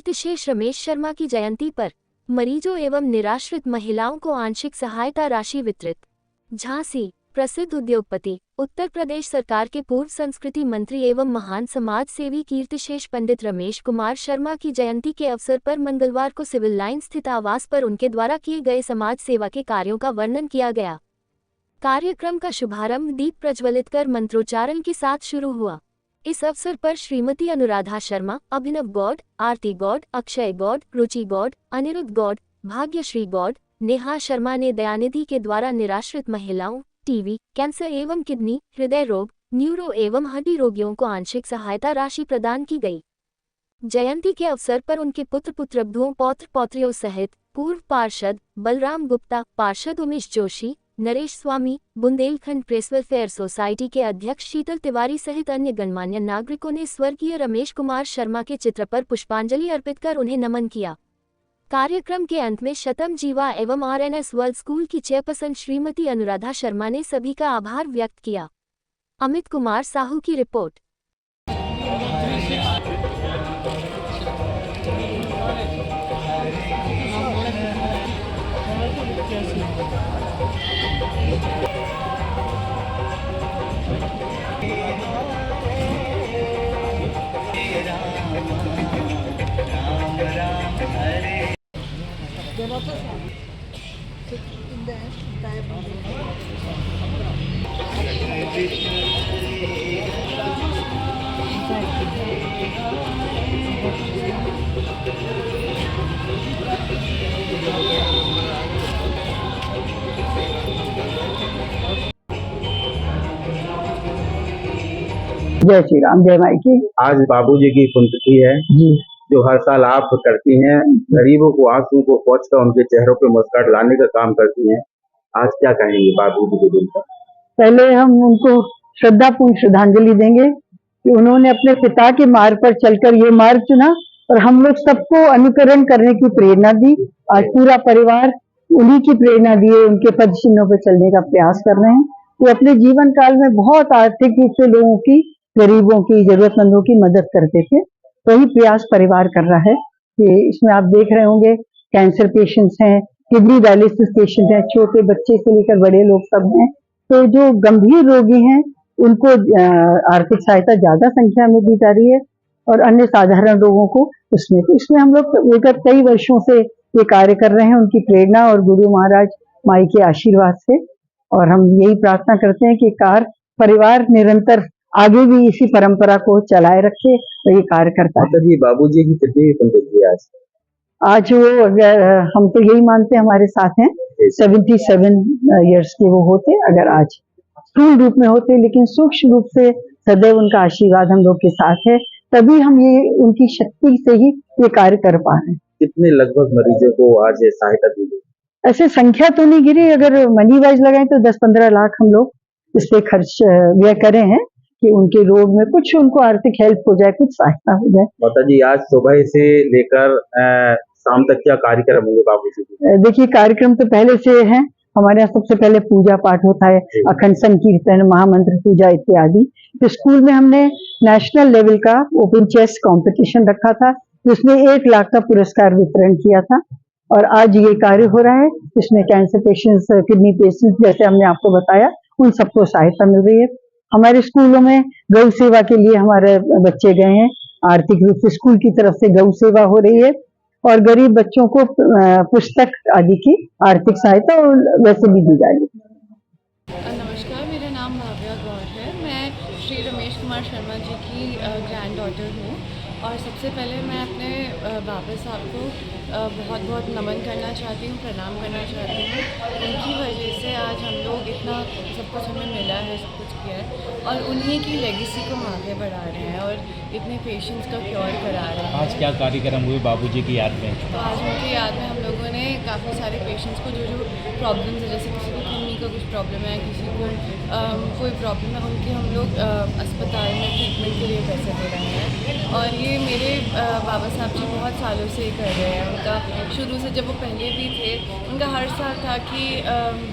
कीर्तिशेष रमेश शर्मा की जयंती पर मरीजों एवं निराश्रित महिलाओं को आंशिक सहायता राशि वितरित। झांसी प्रसिद्ध उद्योगपति, उत्तर प्रदेश सरकार के पूर्व संस्कृति मंत्री एवं महान समाज सेवी कीर्तिशेष पंडित रमेश कुमार शर्मा की जयंती के अवसर पर मंगलवार को सिविल लाइन स्थित आवास पर उनके द्वारा किए गए समाज सेवा के कार्यों का वर्णन किया गया। कार्यक्रम का शुभारंभ दीप प्रज्वलित कर मंत्रोच्चारण के साथ शुरू हुआ। इस अवसर पर श्रीमती अनुराधा शर्मा, अभिनव गौड़, आरती गौड़, अक्षय गौड़, रुचि गौड़, अनिरुद्ध गौड़, भाग्यश्री गौड़, नेहा शर्मा ने दयानिधि के द्वारा निराश्रित महिलाओं, टीबी, कैंसर एवं किडनी, हृदय रोग, न्यूरो एवं हड्डी रोगियों को आंशिक सहायता राशि प्रदान की गई। जयंती के अवसर पर उनके पुत्र पुत्रवधुओं पौत्र पौत्रियों सहित पूर्व पार्षद बलराम गुप्ता, पार्षद उमेश जोशी, नरेश स्वामी, बुंदेलखंड प्रेस वेलफेयर सोसाइटी के अध्यक्ष शीतल तिवारी सहित अन्य गणमान्य नागरिकों ने स्वर्गीय रमेश कुमार शर्मा के चित्र पर पुष्पांजलि अर्पित कर उन्हें नमन किया। कार्यक्रम के अंत में शतम जीवा एवं आरएनएस वर्ल्ड स्कूल की चेयरपर्सन श्रीमती अनुराधा शर्मा ने सभी का आभार व्यक्त किया। अमित कुमार साहू की रिपोर्ट। जय श्री राम, जय माई की। आज बाबूजी की पुण्यतिथि है जी, जो हर साल आप करती हैं। गरीबों को आंसू को पोंछकर उनके चेहरों पे मुस्कुराहट लाने का काम करती हैं। आज क्या कहेंगे बाबूजी के दिन पर? पहले हम उनको श्रद्धापूर्ण श्रद्धांजलि देंगे कि उन्होंने अपने पिता के मार्ग पर चलकर ये मार्ग चुना और हम लोग सबको अनुकरण करने की प्रेरणा दी। आज पूरा परिवार उन्हीं की प्रेरणा दिए उनके पद चिन्हों पर चलने का प्रयास कर रहे हैं। वो अपने जीवन काल में बहुत आर्थिक रूप से लोगों की, गरीबों की, जरूरतमंदों की मदद करते थे। वही प्रयास परिवार कर रहा है कि इसमें आप देख रहे होंगे कैंसर पेशेंट्स हैं, किडनी डायलिसिस पेशेंट हैं, छोटे बच्चे से लेकर बड़े लोग सब हैं। तो जो गंभीर रोगी हैं उनको आर्थिक सहायता ज्यादा संख्या में दी जा रही है और अन्य साधारण लोगों को इसमें हम लोग विगत कई वर्षों से ये कार्य कर रहे हैं उनकी प्रेरणा और गुरु महाराज माई के आशीर्वाद से। और हम यही प्रार्थना करते हैं कि परिवार निरंतर आगे भी इसी परंपरा को चलाए रखे और ये कार्य करता है। जी, बाबूजी की कितनी पुण्यतिथि है आज वो हम तो यही मानते हैं हमारे साथ हैं, 77 इयर्स के वो होते अगर आज स्थूल रूप में होते, लेकिन सूक्ष्म रूप से सदैव उनका आशीर्वाद हम लोग के साथ है, तभी हम ये उनकी शक्ति से ही ये कार्य कर पा रहे हैं। कितने लगभग मरीजों को आज सहायता दी गई? ऐसे संख्या तो नहीं गिरी, अगर मनी वाइज लगाएं तो 10-15 लाख हम लोग इस पे खर्च व्यय करे हैं कि उनके रोग में कुछ उनको आर्थिक हेल्प हो जाए, कुछ सहायता हो जाए। माता जी, आज सुबह से लेकर शाम तक क्या कार्यक्रम होंगे बाबूजी के? देखिए, कार्यक्रम तो पहले से है। हमारे यहाँ सबसे पहले पूजा पाठ होता है, अखंड संकीर्तन, महामंत्र पूजा इत्यादि। तो स्कूल में हमने नेशनल लेवल का ओपन चेस कंपटीशन रखा था, जिसमें 1 लाख का पुरस्कार वितरण किया था। और आज ये कार्य हो रहा है, इसमें कैंसर पेशेंट्स, किडनी पेशेंट्स, जैसे हमने आपको बताया, उन सबको सहायता मिल रही है। हमारे स्कूलों में गौ सेवा के लिए हमारे बच्चे गए हैं, आर्थिक रूप से स्कूल की तरफ से गौ सेवा हो रही है और गरीब बच्चों को पुस्तक आदि की आर्थिक सहायता और वैसे भी दी जाएगी। नमस्कार, मेरा नाम भाव्या गौर है। मैं श्री रमेश कुमार शर्मा जी की ग्रैंड डॉटर हूँ और सबसे पहले मैं अपने बाबा साहब को बहुत बहुत नमन करना चाहती हूँ, प्रणाम करना चाहती हूँ। उनकी वजह से आज हम लोग इतना सब कुछ हमें मिला है, सब कुछ किया है और उन्हीं की लेगेसी को हम आगे बढ़ा रहे हैं और इतने पेशेंट्स का क्योर करा रहे हैं। आज क्या कार्यक्रम हुए बाबूजी की याद में? तो आज उनकी याद में हम लोगों ने काफ़ी सारे पेशेंट्स को जो प्रॉब्लम्स है, जैसे किसी को किडनी का कुछ प्रॉब्लम है, किसी को कोई प्रॉब्लम है, उनके हम लोग अस्पताल में ट्रीटमेंट के लिए पैसे दे रहे हैं। और ये मेरे बाबा साहब जी बहुत सालों से कर रहे हैं। उनका शुरू से जब वो पहले भी थे, उनका हर साल था कि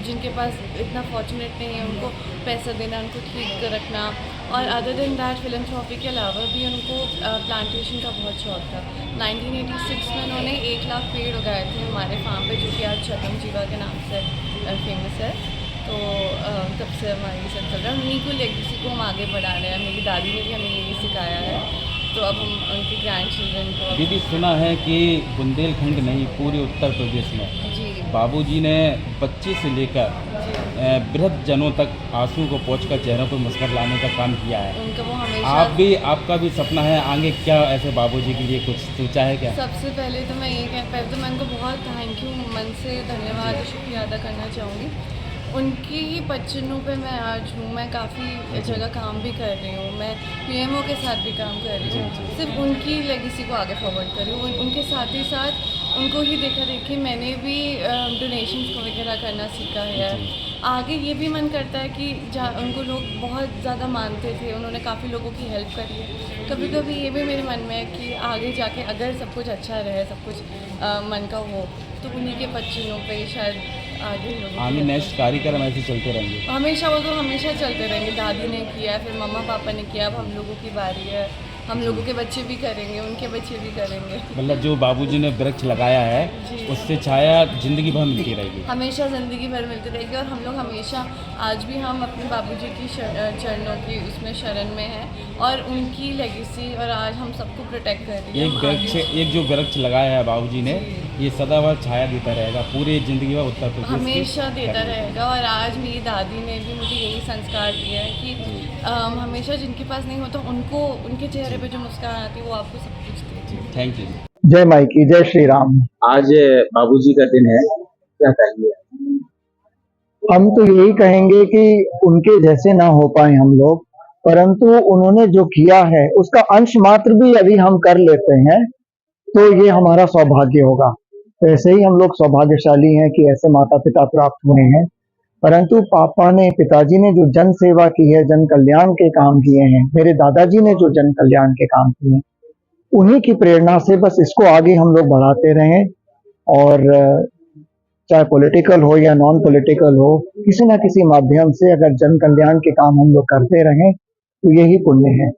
जिनके पास इतना फॉर्चुनेट नहीं है उनको पैसा देना, उनको ठीक रखना और अदर देन दैट फिलंथ्रॉपी के अलावा भी उनको प्लांटेशन का बहुत शौक था। 1986 में उन्होंने 1 लाख पेड़ उगाए थे हमारे फार्म पे, जो कि आज छतम जीवा के नाम से फेमस है। तो तब से हमारी ये सब चल रहा है, उन्हीं को लेगेसी को हम आगे बढ़ा रहे हैं। मेरी दादी ने भी हमें यही सिखाया है, तो अब हम उनके ग्रैंड चिल्ड्रन को दीदी सुना है कि बुंदेलखंड नहीं पूरे उत्तर प्रदेश में जी बाबूजी ने बच्चे से लेकर जी वृद्ध जनों तक आंसू को पोंछकर चेहरों पर मुस्कुराहट लाने का काम किया है। उनका वो हमेशा आपका भी सपना है आगे क्या ऐसे बाबूजी के लिए कुछ सोचा है क्या? सबसे पहले तो मैं ये पहले तो मैं उनको बहुत थैंक यू मन से धन्यवाद और शुक्रिया अदा करना चाहूँगी। उनकी ही बच्चनों पे मैं आज हूँ। मैं काफ़ी जगह काम भी कर रही हूँ, मैं पीएमओ के साथ भी काम कर रही हूँ, सिर्फ उनकी लेगेसी को आगे फॉरवर्ड कर रही हूँ। उनके साथ ही साथ उनको ही देखा देखी मैंने भी डोनेशंस को वगैरह करना सीखा है। आगे ये भी मन करता है कि उनको लोग बहुत ज़्यादा मानते थे, उन्होंने काफ़ी लोगों की हेल्प करी है। कभी कभी ये भी मेरे मन में है कि आगे जाके अगर सब कुछ अच्छा रहे, सब कुछ मन का हो, तो उन्हीं के बच्चों पे शायद आगे लोगों की आगे help नेक्स्ट कार्यक्रम ऐसे चलते रहेंगे। हमेशा, वो तो हमेशा चलते रहेंगे। दादी ने किया, फिर मम्मा पापा ने किया, अब हम लोगों की बारी है। हम लोगों के बच्चे भी करेंगे, उनके बच्चे भी करेंगे। मतलब जो बाबूजी ने वृक्ष लगाया है जी। उससे छाया जिंदगी भर मिलती रहेगी। हमेशा ज़िंदगी भर मिलती रहेगी, और हम लोग हमेशा आज भी हम अपने बाबूजी की चरणों की उसमें शरण में हैं, और उनकी लेगेसी और आज हम सबको प्रोटेक्ट कर रही है। एक जो वृक्ष लगाया है बाबूजी ने, ये सदाबहार छाया देता रहेगा पूरी जिंदगी भर उत्तर प्रदेश की। हमेशा देता रहेगा। और आज मेरी दादी ने भी मुझे यही संस्कार दिया है कि हमेशा जिनके पास नहीं होता उनको, उनके चेहरे पे जो मुस्कान आती है वो आपको सब कुछ देती है। Thank you. जय माई की, जय श्री राम। आज बाबूजी का दिन है, क्या कहेंगे? हम तो यही कहेंगे कि उनके जैसे ना हो पाए हम लोग, परंतु उन्होंने जो किया है उसका अंश मात्र भी यदि हम कर लेते हैं तो ये हमारा सौभाग्य होगा। वैसे ही हम लोग सौभाग्यशाली हैं कि ऐसे माता पिता प्राप्त हुए हैं। परंतु पिताजी ने जो जन सेवा की है, जन कल्याण के काम किए हैं, मेरे दादाजी ने जो जन कल्याण के काम किए हैं, उन्हीं की प्रेरणा से बस इसको आगे हम लोग बढ़ाते रहें। और चाहे पॉलिटिकल हो या नॉन पॉलिटिकल हो, किसी न किसी माध्यम से अगर जन कल्याण के काम हम लोग करते रहें तो यही पुण्य है।